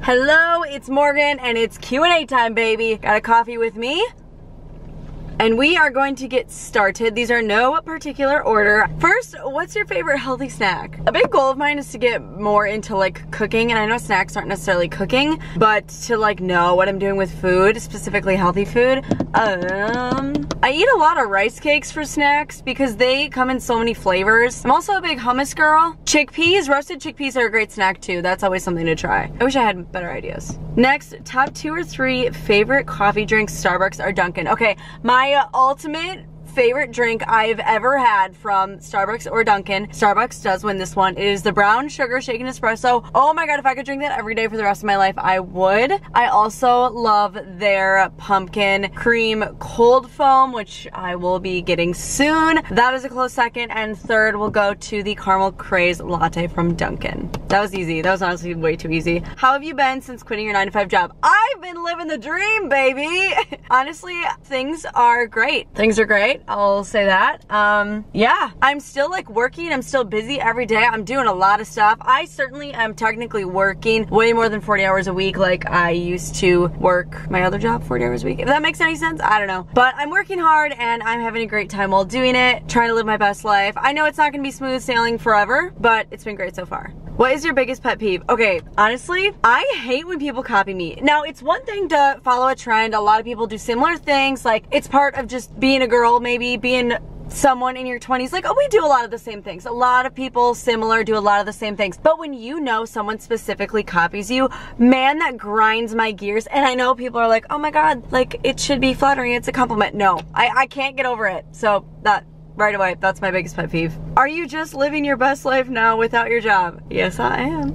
Hello, it's Morgan and it's Q&A time, baby. Got a coffee with me? And we are going to get started. These are no particular order. First, what's your favorite healthy snack? A big goal of mine is to get more into like cooking, and I know snacks aren't necessarily cooking, but to like know what I'm doing with food, specifically healthy food. I eat a lot of rice cakes for snacks because they come in so many flavors. I'm also a big hummus girl. Chickpeas, roasted chickpeas are a great snack too. That's always something to try. I wish I had better ideas. Next, top 2 or 3 favorite coffee drinks, Starbucks or Dunkin'. Okay, my ultimate favorite drink I've ever had from Starbucks or Dunkin'. Starbucks does win this one. It is the brown sugar shaken espresso. Oh my god, if I could drink that every day for the rest of my life, I would. I also love their pumpkin cream cold foam, which I will be getting soon. That is a close second. And third, we'll go to the caramel craze latte from Dunkin'. That was easy. That was honestly way too easy. How have you been since quitting your 9-to-5 job? I've been living the dream, baby. Honestly, things are great. Things are great. I'll say that. Yeah, I'm still like working. I'm still busy every day. I'm doing a lot of stuff. I certainly am technically working way more than 40 hours a week. Like I used to work my other job 40 hours a week. If that makes any sense, I don't know. But I'm working hard and I'm having a great time while doing it, trying to live my best life. I know it's not gonna be smooth sailing forever, but it's been great so far. What is your biggest pet peeve? Okay, honestly, I hate when people copy me. Now, it's one thing to follow a trend. A lot of people do similar things. Like, it's part of just being a girl, maybe being someone in your 20s. Like, oh, we do a lot of the same things. A lot of people similar do a lot of the same things. But when you know someone specifically copies you, man, that grinds my gears. And I know people are like, oh my god, like, it should be flattering. It's a compliment. No, I can't get over it. So that... right away, that's my biggest pet peeve. Are you just living your best life now without your job? Yes, I am.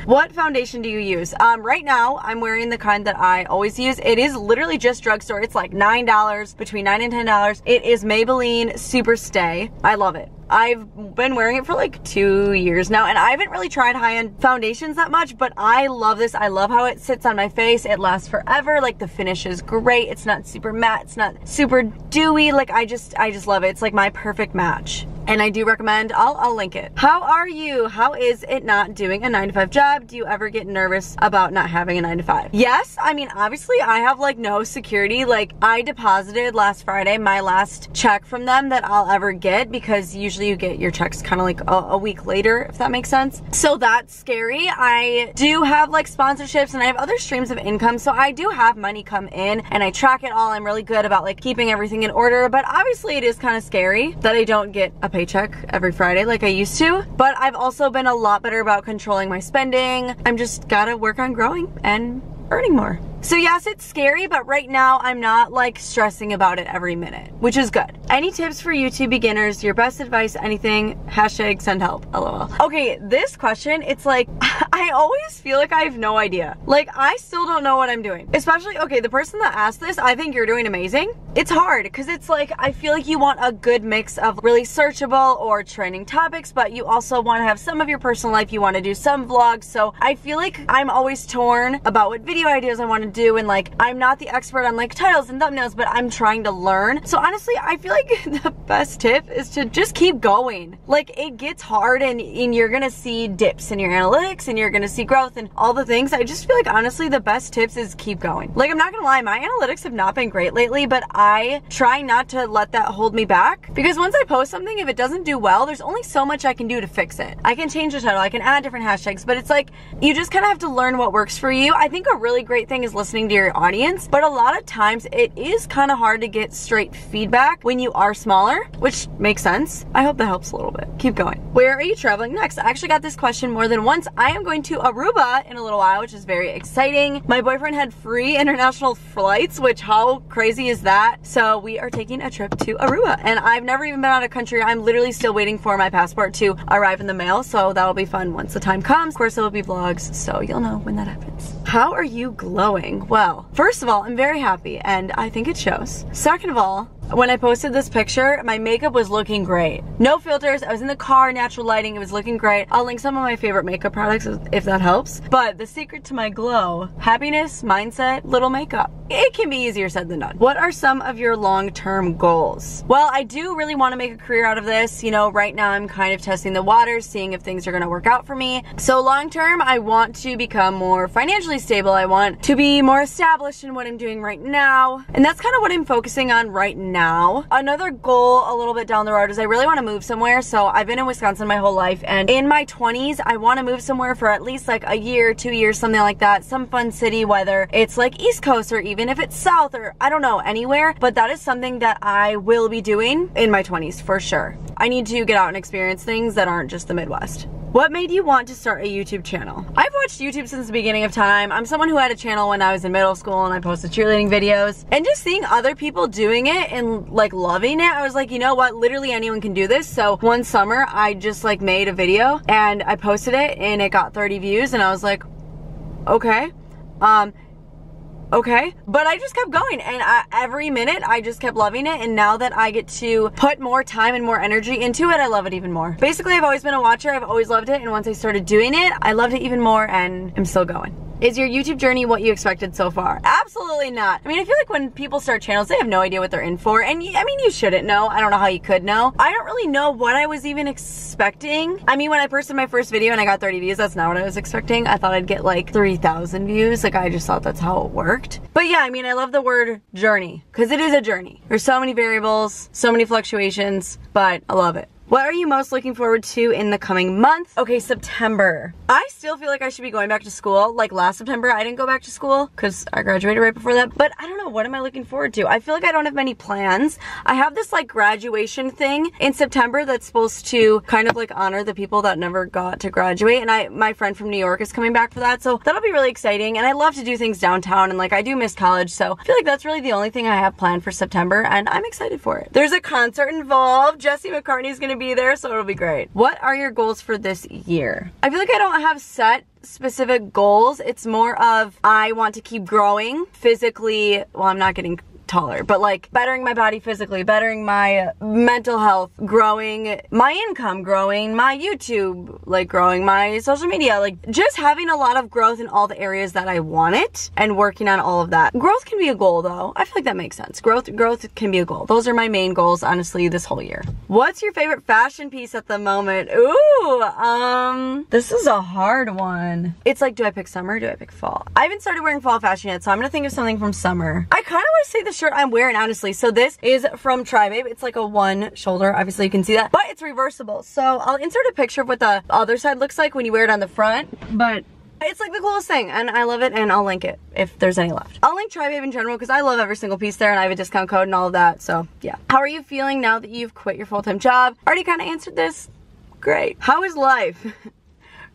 What foundation do you use? Right now, I'm wearing the kind that I always use. It is literally just drugstore. It's like $9, between $9 and $10. It is Maybelline Super Stay. I love it. I've been wearing it for like 2 years now, and I haven't really tried high-end foundations that much, but I love this. I love how it sits on my face. It lasts forever. Like, the finish is great. It's not super matte. It's not super dewy. Like, I just love it. It's like my perfect match. And I do recommend, I'll link it. How are you? How is it not doing a 9-to-5 job? Do you ever get nervous about not having a 9-to-5? Yes, I mean, obviously I have like no security. Like, I deposited last Friday my last check from them that I'll ever get, because usually you get your checks kind of like a week later, if that makes sense. So that's scary. I do have like sponsorships and I have other streams of income, so I do have money come in and I track it all. I'm really good about like keeping everything in order, but obviously it is kind of scary that I don't get a paycheck every Friday like I used to. But I've also been a lot better about controlling my spending. I'm just gotta work on growing and earning more. So yes, it's scary, but right now I'm not like stressing about it every minute, which is good. Any tips for YouTube beginners? Your best advice, anything, hashtag send help, lol. Okay, this question, it's like, I always feel like I have no idea. Like, I still don't know what I'm doing. Especially, okay, the person that asked this, I think you're doing amazing. It's hard, because it's like, I feel like you want a good mix of really searchable or trending topics, but you also want to have some of your personal life. You want to do some vlogs, so I feel like I'm always torn about what video ideas I want to do, and like, I'm not the expert on like titles and thumbnails, but I'm trying to learn. So honestly, I feel like the best tip is to just keep going. Like, it gets hard and you're gonna see dips in your analytics and you're gonna see growth and all the things. I just feel like honestly the best tips is keep going. Like, I'm not gonna lie, my analytics have not been great lately, but I try not to let that hold me back, because once I post something, if it doesn't do well, there's only so much I can do to fix it. I can change the title, I can add different hashtags, but it's like, you just kind of have to learn what works for you. I think a really great thing is listening to your audience, but a lot of times it is kind of hard to get straight feedback when you are smaller, which makes sense. I hope that helps a little bit. Keep going. Where are you traveling next? I actually got this question more than once. I am going to Aruba in a little while, which is very exciting. My boyfriend had free international flights, which how crazy is that? So we are taking a trip to Aruba, and I've never even been out of country. I'm literally still waiting for my passport to arrive in the mail, so that'll be fun once the time comes. Of course, there will be vlogs, so you'll know when that happens. How are you glowing? Well, first of all, I'm very happy, and I think it shows. Second of all, when I posted this picture, my makeup was looking great. No filters, I was in the car, natural lighting, it was looking great. I'll link some of my favorite makeup products if that helps. But the secret to my glow, happiness, mindset, little makeup. It can be easier said than done. What are some of your long-term goals? Well, I do really want to make a career out of this. You know, right now I'm kind of testing the waters, seeing if things are gonna work out for me. So long-term, I want to become more financially stable. I want to be more established in what I'm doing right now. And that's kind of what I'm focusing on right now. Another goal a little bit down the road is I really want to move somewhere. So I've been in Wisconsin my whole life, and in my 20s, I want to move somewhere for at least like a year, 2 years, something like that. Some fun city, whether it's like East Coast or even if it's South or I don't know, anywhere. But that is something that I will be doing in my 20s for sure. I need to get out and experience things that aren't just the Midwest. What made you want to start a YouTube channel? I've watched YouTube since the beginning of time. I'm someone who had a channel when I was in middle school and I posted cheerleading videos. And just seeing other people doing it and like loving it, I was like, you know what? Literally anyone can do this. So one summer I just like made a video and I posted it and it got 30 views and I was like, okay. Okay, but I just kept going, and every minute I just kept loving it, and now that I get to put more time and more energy into it, I love it even more. Basically, I've always been a watcher, I've always loved it, and once I started doing it, I loved it even more, and I'm still going. Is your YouTube journey what you expected so far? Absolutely not. I mean, I feel like when people start channels, they have no idea what they're in for. And I mean, you shouldn't know. I don't know how you could know. I don't really know what I was even expecting. I mean, when I posted my first video and I got 30 views, that's not what I was expecting. I thought I'd get like 3,000 views. Like, I just thought that's how it worked. But yeah, I mean, I love the word journey because it is a journey. There's so many variables, so many fluctuations, but I love it. What are you most looking forward to in the coming month? Okay, September. I still feel like I should be going back to school. Like last September, I didn't go back to school because I graduated right before that. But I don't know, what am I looking forward to? I feel like I don't have many plans. I have this like graduation thing in September that's supposed to kind of like honor the people that never got to graduate. And my friend from New York is coming back for that. So that'll be really exciting. And I love to do things downtown, and like I do miss college. So I feel like that's really the only thing I have planned for September, and I'm excited for it. There's a concert involved. Jesse McCartney's gonna be there, so it'll be great. What are your goals for this year? I feel like I don't have set specific goals. It's more of I want to keep growing physically. Well, I'm not getting taller, but like bettering my body physically, bettering my mental health, growing my income, growing my YouTube, like growing my social media, like just having a lot of growth in all the areas that I want it and working on all of that. Growth can be a goal though. I feel like that makes sense. Growth can be a goal. Those are my main goals, honestly, this whole year. What's your favorite fashion piece at the moment? Ooh, this is a hard one. It's like, do I pick summer? Do I pick fall? I haven't started wearing fall fashion yet, so I'm gonna think of something from summer. I kind of want to say the shirt I'm wearing, honestly. So this is from Try Babe. It's like a one shoulder, obviously you can see that, but it's reversible. So I'll insert a picture of what the other side looks like when you wear it on the front, but it's like the coolest thing and I love it, and I'll link it if there's any left. I'll link Try Babe in general because I love every single piece there and I have a discount code and all of that, so yeah. How are you feeling now that you've quit your full-time job? Already kind of answered this. Great. How is life?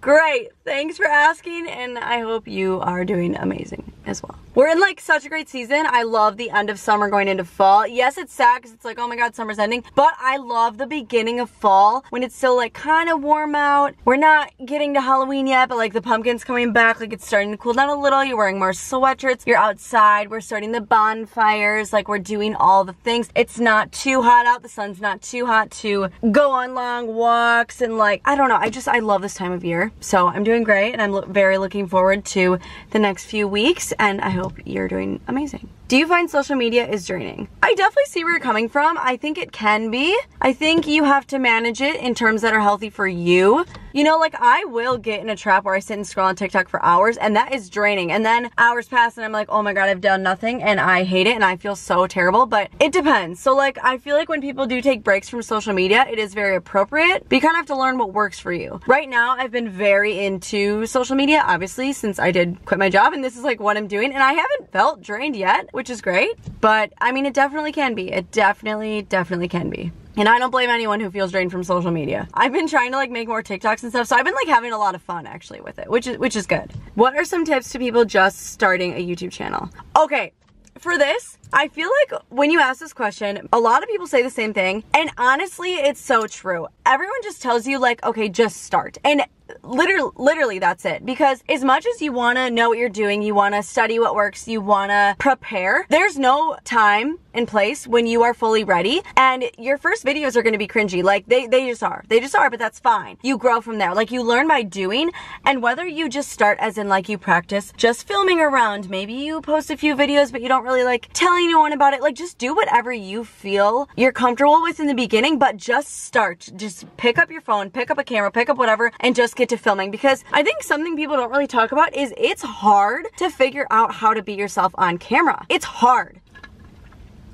Great. Thanks for asking, and I hope you are doing amazing as well. We're in like such a great season. I love the end of summer going into fall. Yes, it's sad because it's like, oh my god, summer's ending, but I love the beginning of fall when it's still like kind of warm out. We're not getting to Halloween yet, but like the pumpkin's coming back, like it's starting to cool down a little. You're wearing more sweatshirts, you're outside, we're starting the bonfires, like we're doing all the things. It's not too hot out, the sun's not too hot to go on long walks, and like, I don't know, I love this time of year. So I'm doing great, and I'm very looking forward to the next few weeks, and I hope you're doing amazing. Do you find social media is draining? I definitely see where you're coming from. I think it can be. I think you have to manage it in terms that are healthy for you. You know, like I will get in a trap where I sit and scroll on TikTok for hours, and that is draining. And then hours pass and I'm like, oh my god, I've done nothing, and I hate it and I feel so terrible, but it depends. So like, I feel like when people do take breaks from social media, it is very appropriate, but you kind of have to learn what works for you. Right now, I've been very into social media, obviously, since I did quit my job, and this is like what I'm doing, and I haven't felt drained yet, which is great, but I mean, it definitely can be. It definitely can be. And I don't blame anyone who feels drained from social media. I've been trying to like make more TikToks and stuff, so I've been like having a lot of fun actually with it, which is good. What are some tips to people just starting a YouTube channel? Okay, for this, I feel like when you ask this question, a lot of people say the same thing, and honestly, it's so true. Everyone just tells you like, okay, just start. And literally that's it. Because as much as you want to know what you're doing, you want to study what works, you want to prepare, there's no time in place when you are fully ready. And your first videos are going to be cringy. Like they just are. They just are, but that's fine. You grow from there. Like you learn by doing, and whether you just start as in like you practice just filming around, maybe you post a few videos but you don't really like tell anyone about it. Like just do whatever you feel you're comfortable with in the beginning, but just start. Just pick up your phone, pick up a camera, pick up whatever, and just get to filming. Because I think something people don't really talk about is it's hard to figure out how to be yourself on camera. It's hard.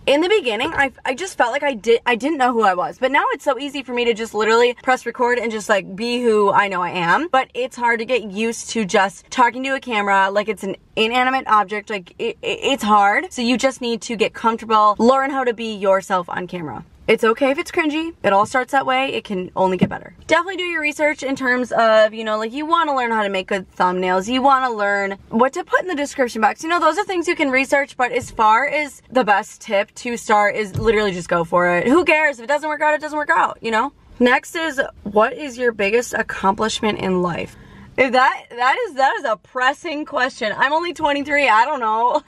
In the beginning, I just felt like I didn't know who I was, but now it's so easy for me to just literally press record and just like be who I know I am. But it's hard to get used to just talking to a camera like it's an inanimate object. Like it's hard. So you just need to get comfortable, learn how to be yourself on camera. It's okay if it's cringy. It all starts that way. It can only get better. Definitely do your research in terms of, you know, like you want to learn how to make good thumbnails. You want to learn what to put in the description box. You know, those are things you can research, but as far as the best tip to start is literally just go for it. Who cares? If it doesn't work out, it doesn't work out, you know? Next is, what is your biggest accomplishment in life? If that is a pressing question. I'm only 23. I don't know.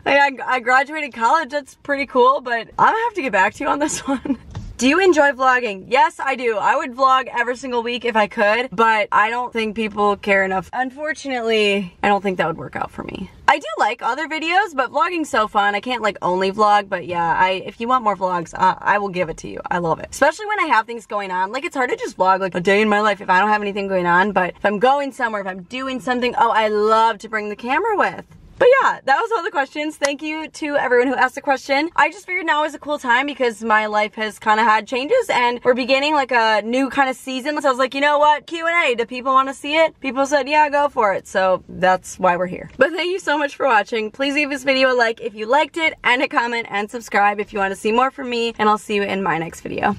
I graduated college, that's pretty cool, but I'm gonna have to get back to you on this one. Do you enjoy vlogging? Yes, I do. I would vlog every single week if I could, but I don't think people care enough. Unfortunately, I don't think that would work out for me. I do like other videos, but vlogging's so fun. I can't like only vlog, but yeah, if you want more vlogs, I will give it to you. I love it. Especially when I have things going on. Like it's hard to just vlog like a day in my life if I don't have anything going on, but if I'm going somewhere, if I'm doing something, oh, I love to bring the camera with. But yeah, that was all the questions. Thank you to everyone who asked a question. I just figured now is a cool time because my life has kind of had changes and we're beginning like a new kind of season. So I was like, you know what? Q&A, do people want to see it? People said, yeah, go for it. So that's why we're here. But thank you so much for watching. Please leave this video a like if you liked it and a comment and subscribe if you want to see more from me. And I'll see you in my next video.